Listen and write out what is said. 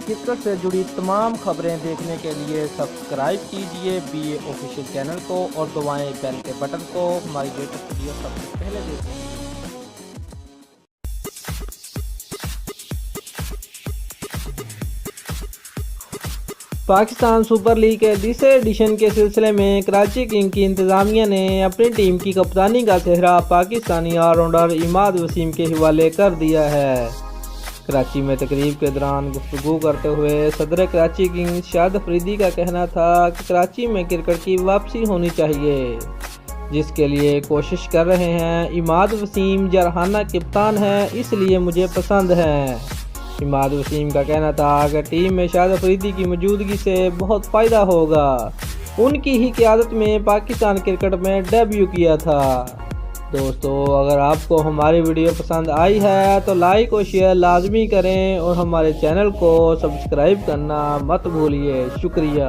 Cricket سے جڑی تمام خبریں دیکھنے کے لیے سبسکرائب کیجئے BA آفیشیل چینل کو اور دبائیں بیل کے بٹن کو۔ ہماری لیٹسٹ ویڈیو سب سے پہلے دیکھیں۔ پاکستان سپر لیگ کے تیسرے ایڈیشن کے سلسلے میں کراچی کنگ کی انتظامیہ نے اپنی ٹیم کی کپتانی کا سہرا پاکستانی آل راؤنڈر عماد وسیم کے حوالے کر دیا ہے۔ کراچی میں تقریب کے دوران گفتگو کرتے ہوئے صدر کراچی کنگ شاد افریدی کا کہنا تھا کہ کراچی میں کرکٹ کی واپسی ہونی چاہیے، جس کے لیے کوشش کر رہے ہیں۔ عماد وسیم جارحانہ کپتان ہے، اس لیے مجھے پسند ہے۔ عماد وسیم کا کہنا تھا کہ ٹیم میں شاد افریدی کی موجودگی سے بہت فائدہ ہوگا، ان کی ہی قیادت میں پاکستان کرکٹ میں ڈیبیو کیا تھا۔ دوستو، اگر آپ کو ہماری ویڈیو پسند آئی ہے تو لائک اور شیئر لازمی کریں اور ہمارے چینل کو سبسکرائب کرنا مت بھولیے۔ شکریہ۔